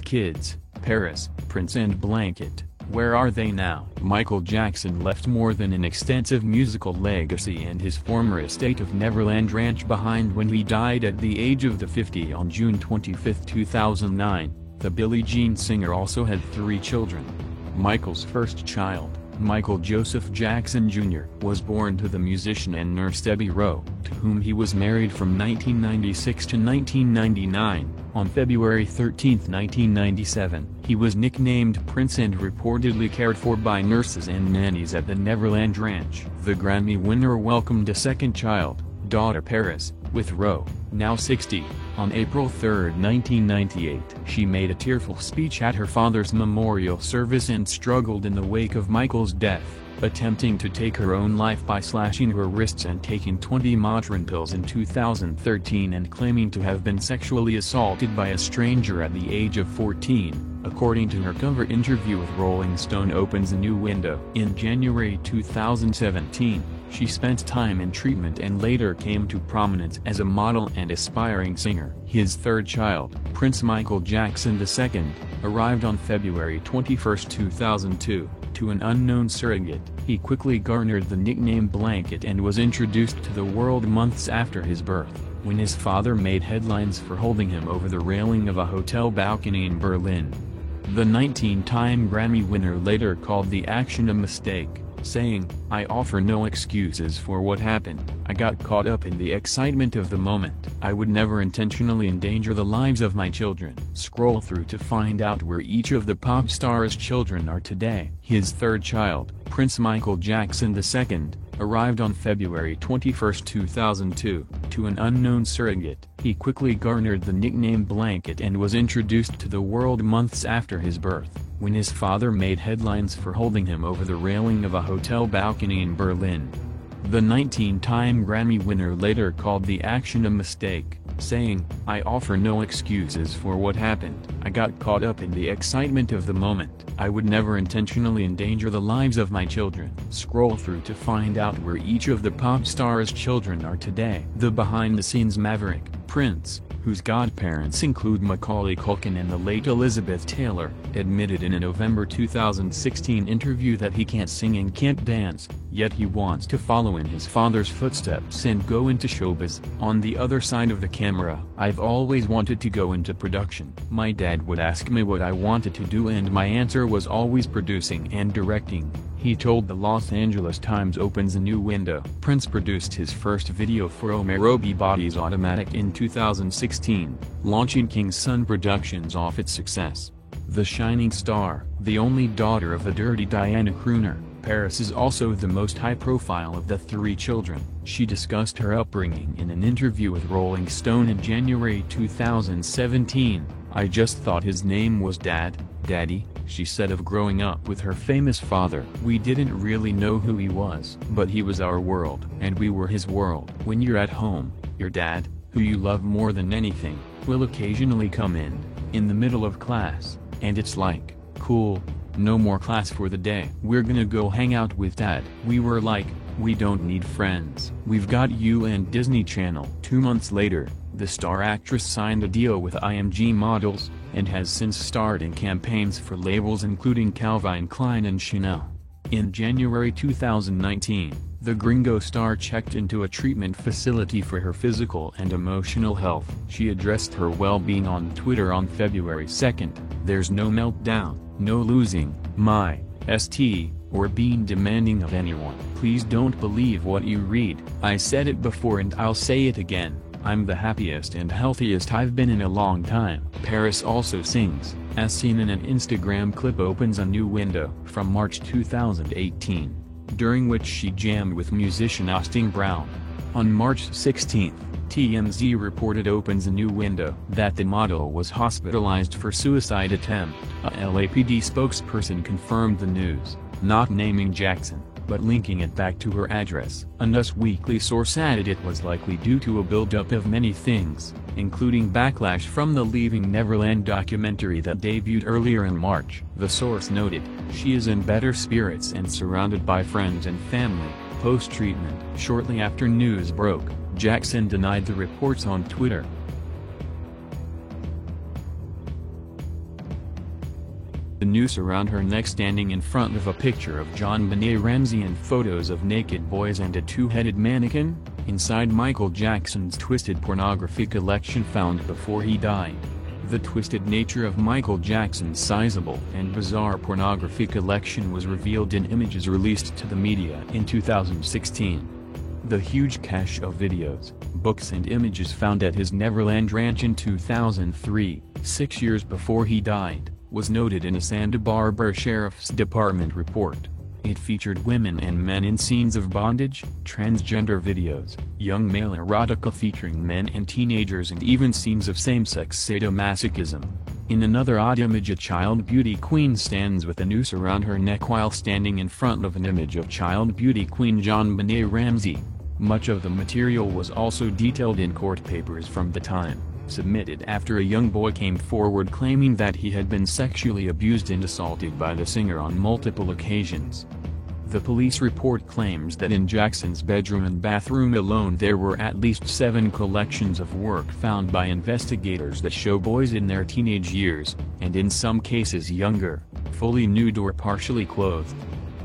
kids, Paris, Prince and Blanket, where are they now? Michael Jackson left more than an extensive musical legacy and his former estate of Neverland Ranch behind when he died at the age of 50 on June 25, 2009. The Billie Jean singer also had 3 children. Michael's first child, Michael Joseph Jackson Jr., was born to the musician and nurse Debbie Rowe, to whom he was married from 1996 to 1999. On February 13, 1997, he was nicknamed Prince and reportedly cared for by nurses and nannies at the Neverland Ranch. The Grammy winner welcomed a second child, daughter Paris, with Rowe, now 60, on April 3, 1998. She made a tearful speech at her father's memorial service and struggled in the wake of Michael's death, attempting to take her own life by slashing her wrists and taking 20 Motrin pills in 2013 and claiming to have been sexually assaulted by a stranger at the age of 14, according to her cover interview with Rolling Stone opens a new window. In January 2017, she spent time in treatment and later came to prominence as a model and aspiring singer. His third child, Prince Michael Jackson II, arrived on February 21, 2002. To an unknown surrogate, he quickly garnered the nickname Blanket and was introduced to the world months after his birth, when his father made headlines for holding him over the railing of a hotel balcony in Berlin. The 19-time Grammy winner later called the action a mistake, saying, "I offer no excuses for what happened. I got caught up in the excitement of the moment. I would never intentionally endanger the lives of my children." Scroll through to find out where each of the pop star's children are today. His third child, Prince Michael Jackson II, arrived on February 21, 2002. To an unknown surrogate, he quickly garnered the nickname Blanket and was introduced to the world months after his birth, when his father made headlines for holding him over the railing of a hotel balcony in Berlin. The 19-time Grammy winner later called the action a mistake, saying, "I offer no excuses for what happened. I got caught up in the excitement of the moment. I would never intentionally endanger the lives of my children." Scroll through to find out where each of the pop star's children are today. The behind-the-scenes maverick, Prince, whose godparents include Macaulay Culkin and the late Elizabeth Taylor, admitted in a November 2016 interview that he can't sing and can't dance, yet he wants to follow in his father's footsteps and go into showbiz. On the other side of the camera, "I've always wanted to go into production. My dad would ask me what I wanted to do and my answer was always producing and directing," he told the Los Angeles Times opens a new window. Prince produced his first video for Omarobi Body's Automatic in 2016, launching King's Son Productions off its success. The shining star, the only daughter of a Dirty Diana crooner, Paris is also the most high-profile of the 3 children. She discussed her upbringing in an interview with Rolling Stone in January 2017. "I just thought his name was Daddy," she said of growing up with her famous father. "We didn't really know who he was, but he was our world, and we were his world." When you're at home, your dad, who you love more than anything, will occasionally come in the middle of class, and it's like, "Cool, no more class for the day. We're gonna go hang out with Dad." We were like, "We don't need friends. We've got you and Disney Channel." 2 months later, the star actress signed a deal with IMG Models, and has since starred in campaigns for labels including Calvin Klein and Chanel. In January 2019, the Gringo star checked into a treatment facility for her physical and emotional health. She addressed her well-being on Twitter on February 2nd, "There's no meltdown, no losing my st, or being demanding of anyone. Please don't believe what you read. I said it before and I'll say it again. I'm the happiest and healthiest I've been in a long time." Paris also sings, as seen in an Instagram clip opens a new window from March 2018, during which she jammed with musician Austin Brown. On March 16, TMZ reported opens a new window that the model was hospitalized for suicide attempt. A LAPD spokesperson confirmed the news, not naming Jackson, but linking it back to her address. A Us Weekly source added it was likely due to a buildup of many things, including backlash from the Leaving Neverland documentary that debuted earlier in March. The source noted, "She is in better spirits and surrounded by friends and family." Post-treatment. Shortly after news broke, Jackson denied the reports on Twitter. the noose around her neck, standing in front of a picture of JonBenet Ramsey and photos of naked boys and a two-headed mannequin, inside Michael Jackson's twisted pornography collection found before he died. The twisted nature of Michael Jackson's sizable and bizarre pornography collection was revealed in images released to the media in 2016. The huge cache of videos, books and images found at his Neverland Ranch in 2003, 6 years before he died, was noted in a Santa Barbara Sheriff's Department report. It featured women and men in scenes of bondage, transgender videos, young male erotica featuring men and teenagers, and even scenes of same-sex sadomasochism. In another odd image, a child beauty queen stands with a noose around her neck while standing in front of an image of child beauty queen JonBenet Ramsey. Much of the material was also detailed in court papers from the time, submitted after a young boy came forward claiming that he had been sexually abused and assaulted by the singer on multiple occasions. The police report claims that in Jackson's bedroom and bathroom alone there were at least 7 collections of work found by investigators that show boys in their teenage years, and in some cases younger, fully nude or partially clothed.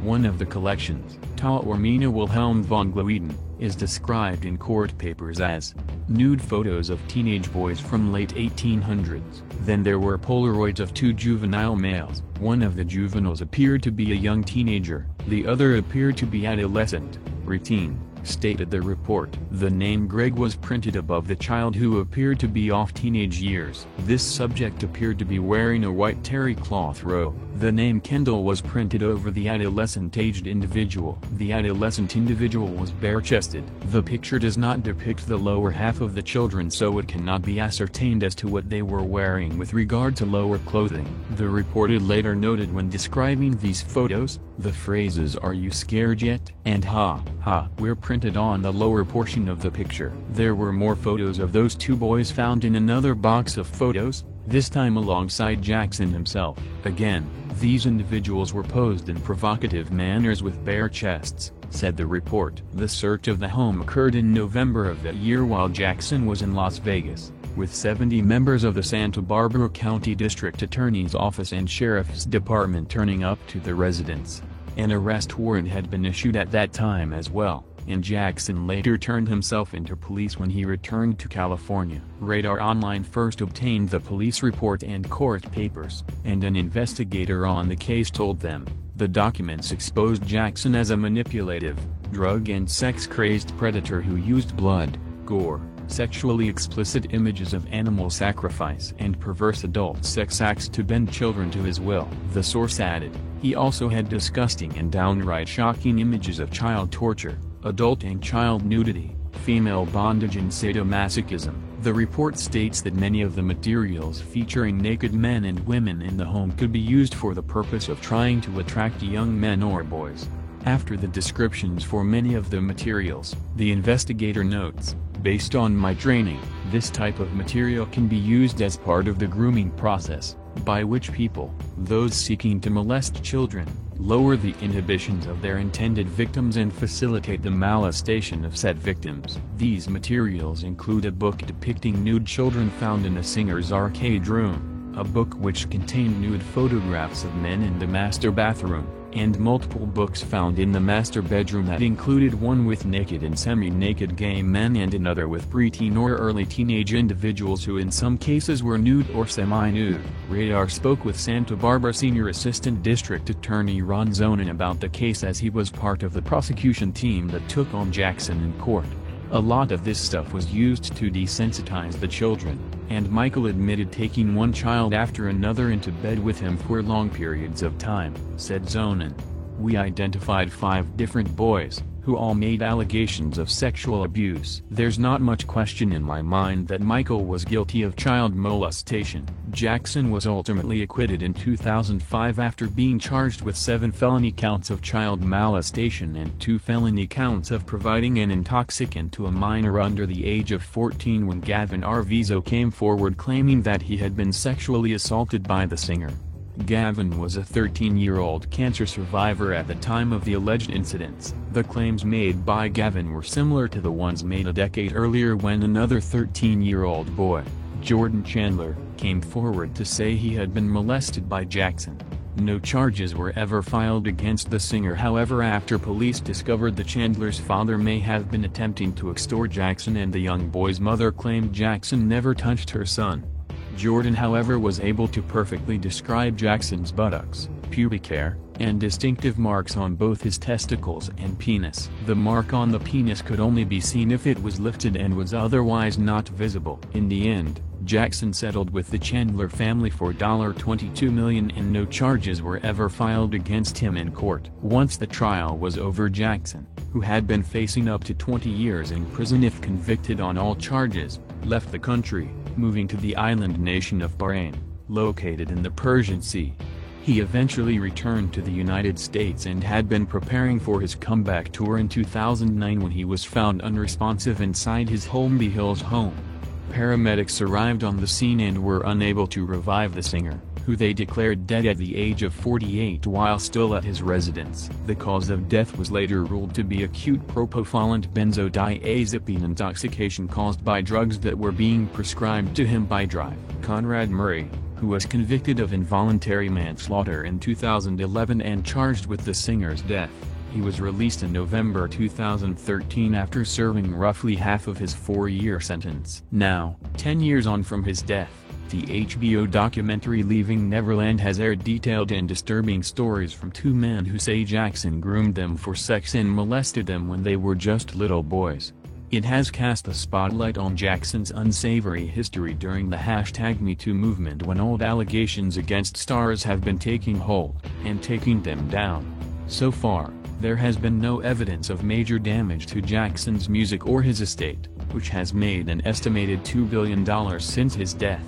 One of the collections, Ta Ormina Wilhelm von Gloeden, is described in court papers as nude photos of teenage boys from late 1800s. Then there were Polaroids of 2 juvenile males. One of the juveniles appeared to be a young teenager, the other appeared to be adolescent, preteen, stated the report. The name Greg was printed above the child, who appeared to be off teenage years. This subject appeared to be wearing a white terry cloth robe. The name Kendall was printed over the adolescent-aged individual. The adolescent individual was bare-chested. The picture does not depict the lower half of the children, so it cannot be ascertained as to what they were wearing with regard to lower clothing. The reporter later noted when describing these photos, the phrases "Are you scared yet?" and "Ha, ha" were printed on the lower portion of the picture. There were more photos of those 2 boys found in another box of photos, this time alongside Jackson himself. Again, these individuals were posed in provocative manners with bare chests, said the report. The search of the home occurred in November of that year while Jackson was in Las Vegas, with 70 members of the Santa Barbara County District Attorney's Office and Sheriff's Department turning up to the residence. An arrest warrant had been issued at that time as well, and Jackson later turned himself into police when he returned to California. Radar Online first obtained the police report and court papers, and an investigator on the case told them, the documents exposed Jackson as a manipulative, drug and sex-crazed predator who used blood, gore, sexually explicit images of animal sacrifice and perverse adult sex acts to bend children to his will. The source added, he also had disgusting and downright shocking images of child torture, adult and child nudity, female bondage and sadomasochism. The report states that many of the materials featuring naked men and women in the home could be used for the purpose of trying to attract young men or boys. After the descriptions for many of the materials, the investigator notes, based on my training, this type of material can be used as part of the grooming process, by which people, those seeking to molest children, lower the inhibitions of their intended victims and facilitate the molestation of said victims. These materials include a book depicting nude children found in a singer's arcade room, a book which contained nude photographs of men in the master bathroom, and multiple books found in the master bedroom that included one with naked and semi-naked gay men and another with preteen or early teenage individuals who in some cases were nude or semi-nude. Radar spoke with Santa Barbara Senior Assistant District Attorney Ron Zonin about the case, as he was part of the prosecution team that took on Jackson in court. A lot of this stuff was used to desensitize the children, and Michael admitted taking one child after another into bed with him for long periods of time, said Zonin. We identified 5 different boys, who all made allegations of sexual abuse. There's not much question in my mind that Michael was guilty of child molestation. Jackson was ultimately acquitted in 2005 after being charged with 7 felony counts of child molestation and 2 felony counts of providing an intoxicant to a minor under the age of 14 when Gavin Arvizo came forward claiming that he had been sexually assaulted by the singer. Gavin was a 13-year-old cancer survivor at the time of the alleged incidents. The claims made by Gavin were similar to the ones made a decade earlier when another 13-year-old boy, Jordan Chandler, came forward to say he had been molested by Jackson. No charges were ever filed against the singer. However, after police discovered the Chandler's father may have been attempting to extort Jackson, and the young boy's mother claimed Jackson never touched her son. Jordan, however, was able to perfectly describe Jackson's buttocks, pubic hair, and distinctive marks on both his testicles and penis. The mark on the penis could only be seen if it was lifted and was otherwise not visible. In the end, Jackson settled with the Chandler family for $22 million, and no charges were ever filed against him in court. Once the trial was over, Jackson, who had been facing up to 20 years in prison if convicted on all charges, left the country, moving to the island nation of Bahrain, located in the Persian Sea. He eventually returned to the United States and had been preparing for his comeback tour in 2009 when he was found unresponsive inside his Holmby Hills home. Paramedics arrived on the scene and were unable to revive the singer, who they declared dead at the age of 48 while still at his residence. The cause of death was later ruled to be acute propofol benzodiazepine intoxication caused by drugs that were being prescribed to him by Drive. Conrad Murray, who was convicted of involuntary manslaughter in 2011 and charged with the singer's death. He was released in November 2013 after serving roughly half of his 4-year sentence. Now, 10 years on from his death, the HBO documentary Leaving Neverland has aired detailed and disturbing stories from two men who say Jackson groomed them for sex and molested them when they were just little boys. It has cast a spotlight on Jackson's unsavory history during the #MeToo movement, when old allegations against stars have been taking hold and taking them down. So far, there has been no evidence of major damage to Jackson's music or his estate, which has made an estimated $2 billion since his death.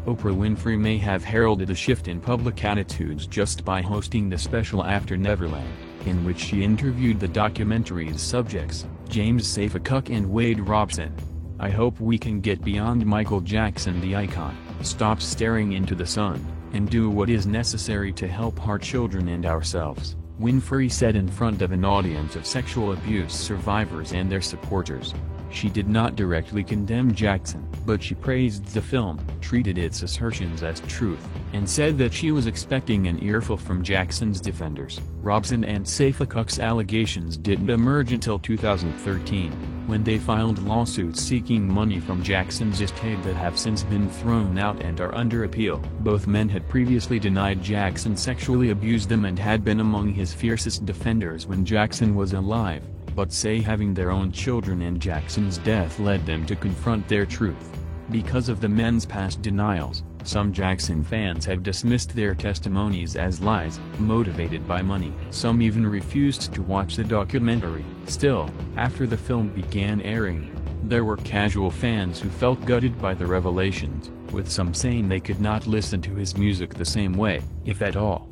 Oprah Winfrey may have heralded a shift in public attitudes just by hosting the special After Neverland, in which she interviewed the documentary's subjects, James Safechuck and Wade Robson. "I hope we can get beyond Michael Jackson the icon, stop staring into the sun, and do what is necessary to help our children and ourselves," Winfrey said in front of an audience of sexual abuse survivors and their supporters. She did not directly condemn Jackson, but she praised the film, treated its assertions as truth, and said that she was expecting an earful from Jackson's defenders. Robson and Safechuck's allegations didn't emerge until 2013, when they filed lawsuits seeking money from Jackson's estate that have since been thrown out and are under appeal. Both men had previously denied Jackson sexually abused them and had been among his fiercest defenders when Jackson was alive, but say having their own children and Jackson's death led them to confront their truth. Because of the men's past denials, some Jackson fans have dismissed their testimonies as lies, motivated by money. Some even refused to watch the documentary. Still, after the film began airing, there were casual fans who felt gutted by the revelations, with some saying they could not listen to his music the same way, if at all.